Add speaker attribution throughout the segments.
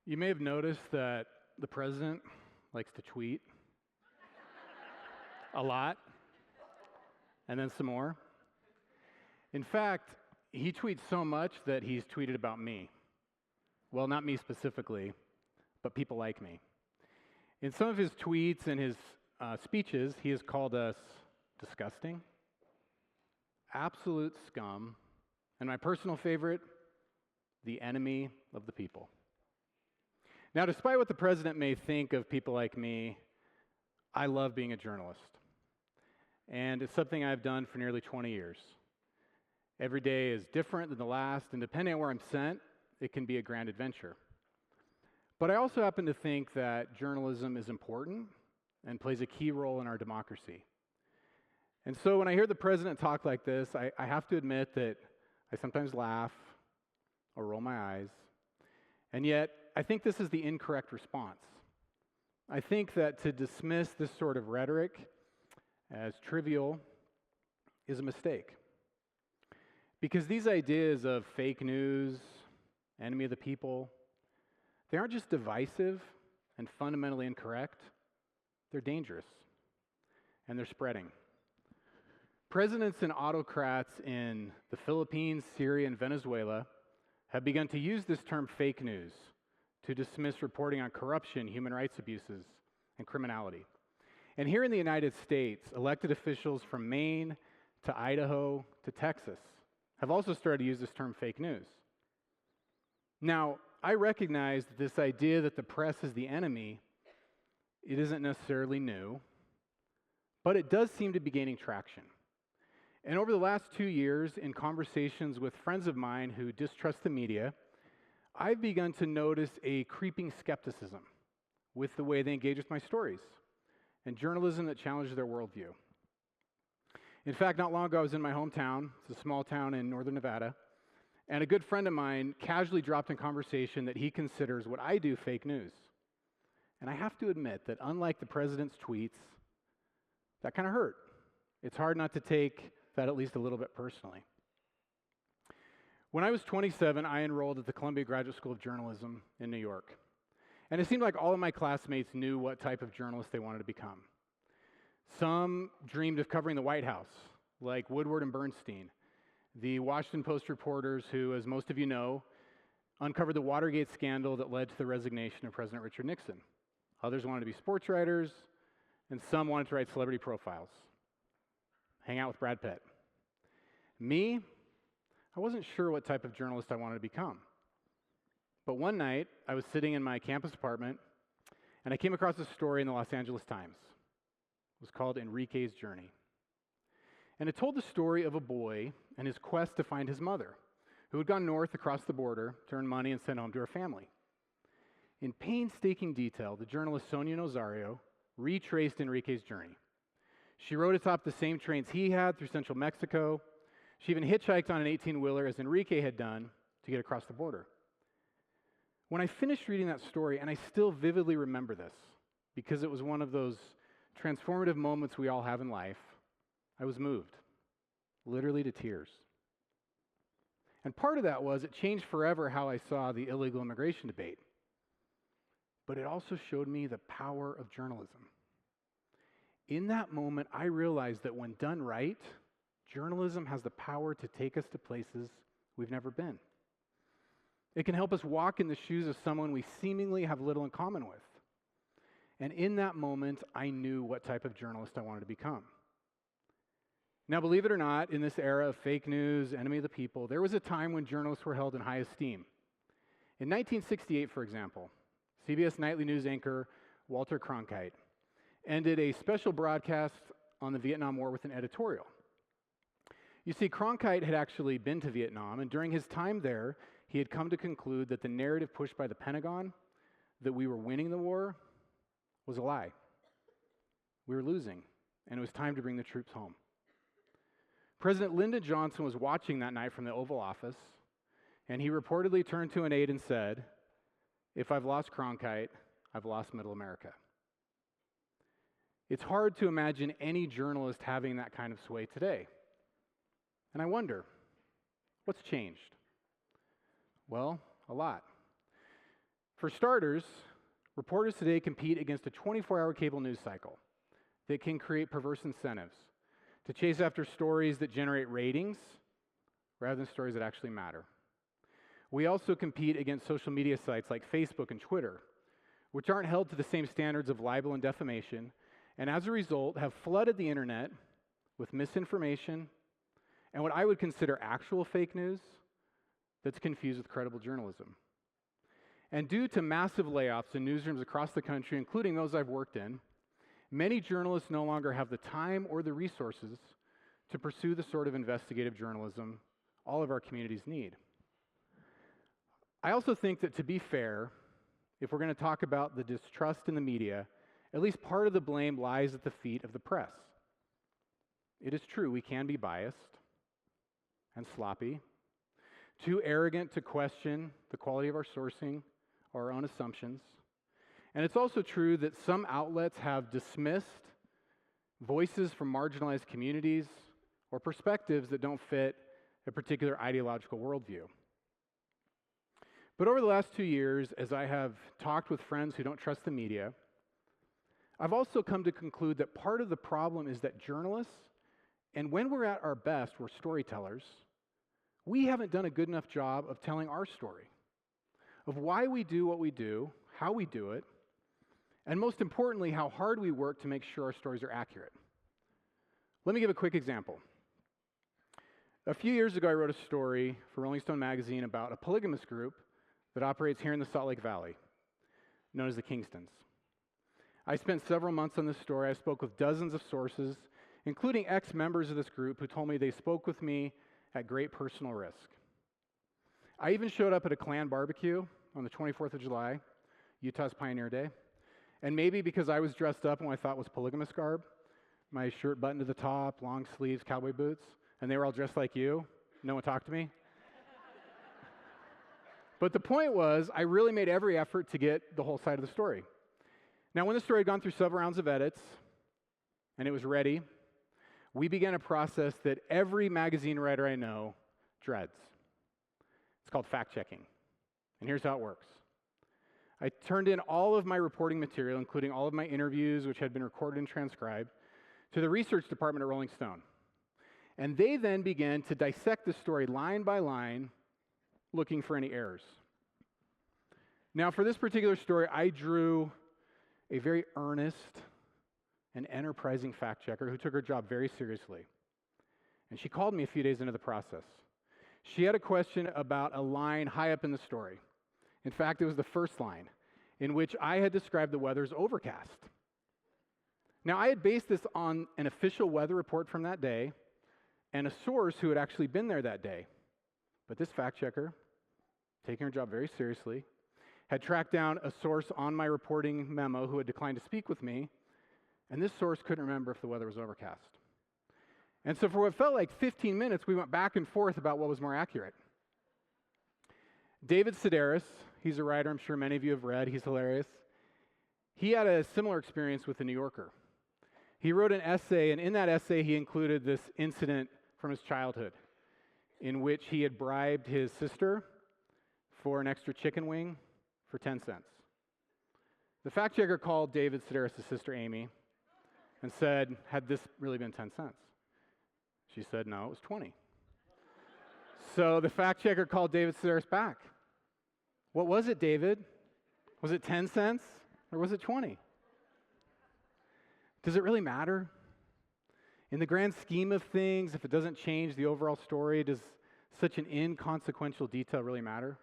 Speaker 1: You may have noticed that the president likes to tweet a lot, and then some more. In fact, he tweets so much that he's tweeted about me. Well, not me specifically, but people like me. In some of his tweets and his speeches, he has called us disgusting, absolute scum, and my personal favorite, the enemy of the people. Now, despite what the president may think of people like me, I love being a journalist. And it's something I've done for nearly 20 years. Every day is different than the last, and depending on where I'm sent, it can be a grand adventure. But I also happen to think that journalism is important and plays a key role in our democracy. And so when I hear the president talk like this, I have to admit that I sometimes laugh or roll my eyes. And yet, I think this is the incorrect response. I think that to dismiss this sort of rhetoric as trivial is a mistake. Because these ideas of fake news, enemy of the people, they aren't just divisive and fundamentally incorrect, they're dangerous, and they're spreading. Presidents and autocrats in the Philippines, Syria, and Venezuela have begun to use this term fake news to dismiss reporting on corruption, human rights abuses, and criminality. And here in the United States, elected officials from Maine to Idaho to Texas have also started to use this term fake news. Now, I recognize that this idea that the press is the enemy, it isn't necessarily new, but it does seem to be gaining traction. And over the last 2 years, in conversations with friends of mine who distrust the media, I've begun to notice a creeping skepticism with the way they engage with my stories and journalism that challenges their worldview. In fact, not long ago, I was in my hometown. It's a small town in northern Nevada. And a good friend of mine casually dropped in conversation that he considers what I do fake news. And I have to admit that unlike the president's tweets, that kind of hurt. It's hard not to take that at least a little bit personally. When I was 27, I enrolled at the Columbia Graduate School of Journalism in New York. And it seemed like all of my classmates knew what type of journalist they wanted to become. Some dreamed of covering the White House, like Woodward and Bernstein, the Washington Post reporters who, as most of you know, uncovered the Watergate scandal that led to the resignation of President Richard Nixon. Others wanted to be sports writers, and some wanted to write celebrity profiles, hang out with Brad Pitt. Me, I wasn't sure what type of journalist I wanted to become. But one night, I was sitting in my campus apartment, and I came across a story in the Los Angeles Times. It was called Enrique's Journey. And it told the story of a boy and his quest to find his mother, who had gone north across the border to earn money and send home to her family. In painstaking detail, the journalist Sonia Nazario retraced Enrique's journey. She rode atop the same trains he had through central Mexico. She even hitchhiked on an 18-wheeler, as Enrique had done, to get across the border. When I finished reading that story, and I still vividly remember this, because it was one of those transformative moments we all have in life, I was moved, literally to tears. And part of that was it changed forever how I saw the illegal immigration debate. But it also showed me the power of journalism. In that moment, I realized that when done right, journalism has the power to take us to places we've never been. It can help us walk in the shoes of someone we seemingly have little in common with. And in that moment, I knew what type of journalist I wanted to become. Now, believe it or not, in this era of fake news, enemy of the people, there was a time when journalists were held in high esteem. In 1968, for example, CBS Nightly News anchor Walter Cronkite ended a special broadcast on the Vietnam War with an editorial. You see, Cronkite had actually been to Vietnam, and during his time there, he had come to conclude that the narrative pushed by the Pentagon, that we were winning the war, was a lie. We were losing, and it was time to bring the troops home. President Lyndon Johnson was watching that night from the Oval Office, and he reportedly turned to an aide and said, "If I've lost Cronkite, I've lost Middle America." It's hard to imagine any journalist having that kind of sway today. And I wonder, what's changed? Well, a lot. For starters, reporters today compete against a 24-hour cable news cycle that can create perverse incentives to chase after stories that generate ratings rather than stories that actually matter. We also compete against social media sites like Facebook and Twitter, which aren't held to the same standards of libel and defamation, and as a result have flooded the internet with misinformation and what I would consider actual fake news that's confused with credible journalism. And due to massive layoffs in newsrooms across the country, including those I've worked in, many journalists no longer have the time or the resources to pursue the sort of investigative journalism all of our communities need. I also think that, to be fair, if we're going to talk about the distrust in the media, at least part of the blame lies at the feet of the press. It is true, we can be biased and sloppy, too arrogant to question the quality of our sourcing or our own assumptions. And it's also true that some outlets have dismissed voices from marginalized communities or perspectives that don't fit a particular ideological worldview. But over the last 2 years, as I have talked with friends who don't trust the media, I've also come to conclude that part of the problem is that journalists, and when we're at our best, we're storytellers, we haven't done a good enough job of telling our story, of why we do what we do, how we do it, and most importantly, how hard we work to make sure our stories are accurate. Let me give a quick example. A few years ago, I wrote a story for Rolling Stone magazine about a polygamous group that operates here in the Salt Lake Valley, known as the Kingstons. I spent several months on this story. I spoke with dozens of sources, including ex-members of this group who told me they spoke with me at great personal risk. I even showed up at a Klan barbecue on the 24th of July, Utah's Pioneer Day, and maybe because I was dressed up in what I thought was polygamous garb, my shirt buttoned to the top, long sleeves, cowboy boots, and they were all dressed like you. No one talked to me. But the point was, I really made every effort to get the whole side of the story. Now, when the story had gone through several rounds of edits, and it was ready, we began a process that every magazine writer I know dreads. It's called fact-checking. And here's how it works. I turned in all of my reporting material, including all of my interviews, which had been recorded and transcribed, to the research department at Rolling Stone. And they then began to dissect the story line by line, looking for any errors. Now, for this particular story, I drew a very earnest and enterprising fact-checker who took her job very seriously. And she called me a few days into the process. She had a question about a line high up in the story. In fact, it was the first line, in which I had described the weather as overcast. Now, I had based this on an official weather report from that day and a source who had actually been there that day. But this fact-checker, taking her job very seriously, had tracked down a source on my reporting memo who had declined to speak with me, and this source couldn't remember if the weather was overcast. And so for what felt like 15 minutes, we went back and forth about what was more accurate. David Sedaris, he's a writer I'm sure many of you have read, he's hilarious. He had a similar experience with The New Yorker. He wrote an essay, and in that essay he included this incident from his childhood in which he had bribed his sister for an extra chicken wing for 10 cents. The fact checker called David Sedaris' sister Amy and said, had this really been 10 cents? She said, no, it was 20. So the fact checker called David Sedaris back. What was it, David? Was it 10 cents or was it 20? Does it really matter? In the grand scheme of things, if it doesn't change the overall story, does such an inconsequential detail really matter?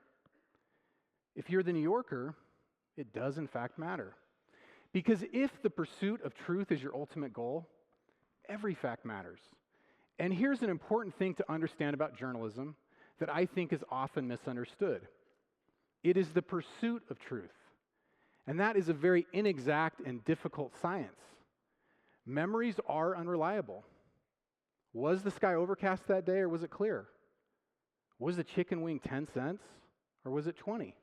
Speaker 1: If you're the New Yorker, it does in fact matter. Because if the pursuit of truth is your ultimate goal, every fact matters. And here's an important thing to understand about journalism that I think is often misunderstood. It is the pursuit of truth. And that is a very inexact and difficult science. Memories are unreliable. Was the sky overcast that day or was it clear? Was the chicken wing 10 cents or was it 20?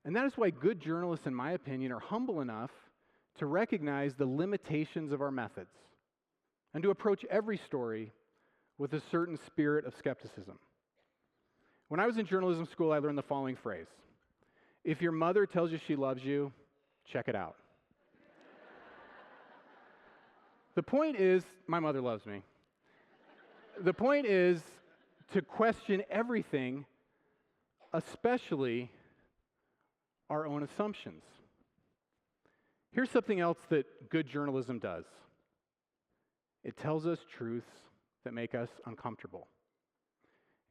Speaker 1: And that is why good journalists, in my opinion, are humble enough to recognize the limitations of our methods and to approach every story with a certain spirit of skepticism. When I was in journalism school, I learned the following phrase. If your mother tells you she loves you, check it out. The point is, my mother loves me. The point is to question everything, especially our own assumptions. Here's something else that good journalism does. It tells us truths that make us uncomfortable.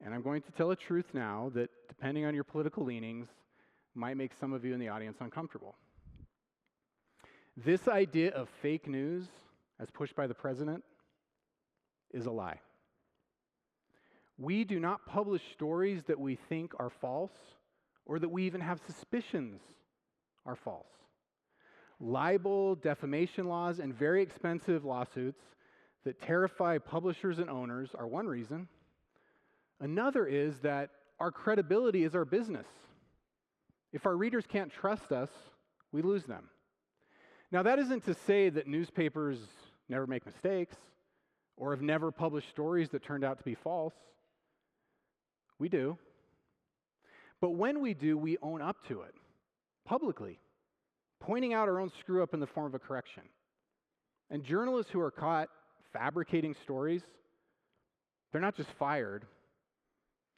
Speaker 1: And I'm going to tell a truth now that, depending on your political leanings, might make some of you in the audience uncomfortable. This idea of fake news, as pushed by the president, is a lie. We do not publish stories that we think are false or that we even have suspicions are false. Libel, defamation laws, and very expensive lawsuits that terrify publishers and owners are one reason. Another is that our credibility is our business. If our readers can't trust us, we lose them. Now, that isn't to say that newspapers never make mistakes or have never published stories that turned out to be false. We do. But when we do, we own up to it publicly, pointing out our own screw up in the form of a correction. And journalists who are caught fabricating stories, they're not just fired,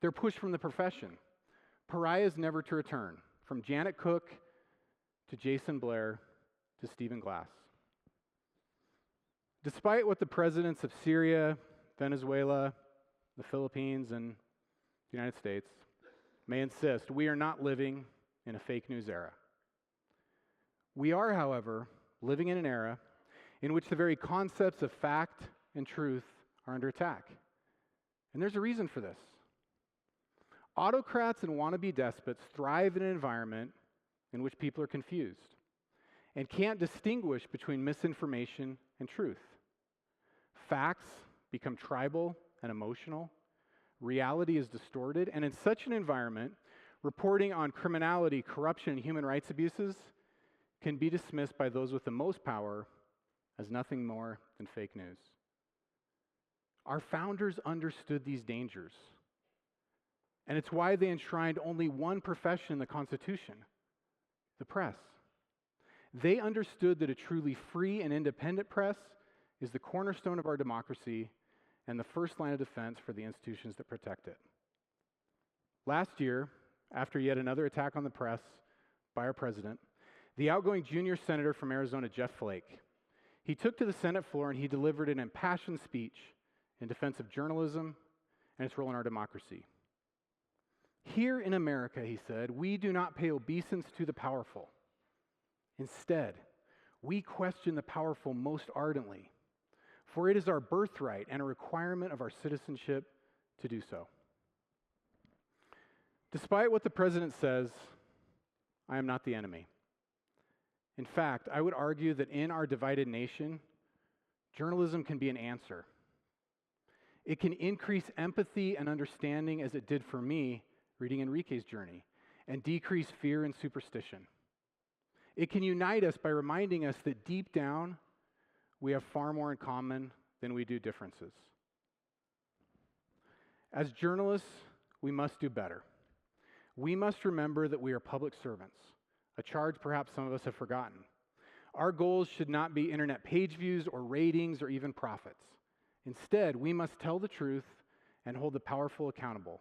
Speaker 1: they're pushed from the profession. Pariahs never to return, from Janet Cook to Jason Blair to Stephen Glass. Despite what the presidents of Syria, Venezuela, the Philippines, and the United States may insist, we are not living in a fake news era. We are, however, living in an era in which the very concepts of fact and truth are under attack. And there's a reason for this. Autocrats and wannabe despots thrive in an environment in which people are confused and can't distinguish between misinformation and truth. Facts become tribal and emotional. Reality is distorted, and in such an environment, reporting on criminality, corruption, and human rights abuses can be dismissed by those with the most power as nothing more than fake news. Our founders understood these dangers, and it's why they enshrined only one profession in the Constitution, the press. They understood that a truly free and independent press is the cornerstone of our democracy and the first line of defense for the institutions that protect it. Last year, after yet another attack on the press by our president, the outgoing junior senator from Arizona, Jeff Flake, he took to the Senate floor and he delivered an impassioned speech in defense of journalism and its role in our democracy. Here in America, he said, we do not pay obeisance to the powerful. Instead, we question the powerful most ardently, for it is our birthright and a requirement of our citizenship to do so. Despite what the president says, I am not the enemy. In fact, I would argue that in our divided nation, journalism can be an answer. It can increase empathy and understanding, as it did for me reading Enrique's journey, and decrease fear and superstition. It can unite us by reminding us that deep down, we have far more in common than we do differences. As journalists, we must do better. We must remember that we are public servants, a charge perhaps some of us have forgotten. Our goals should not be internet page views or ratings or even profits. Instead, we must tell the truth and hold the powerful accountable,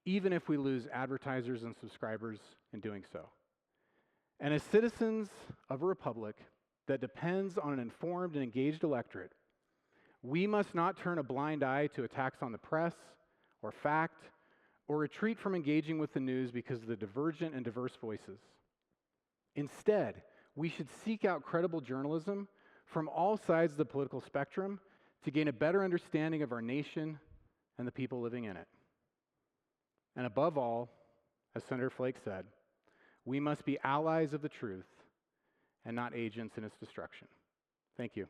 Speaker 1: even if we lose advertisers and subscribers in doing so. And as citizens of a republic that depends on an informed and engaged electorate, we must not turn a blind eye to attacks on the press or fact or retreat from engaging with the news because of the divergent and diverse voices. Instead, we should seek out credible journalism from all sides of the political spectrum to gain a better understanding of our nation and the people living in it. And above all, as Senator Flake said, we must be allies of the truth and not agents in its destruction. Thank you.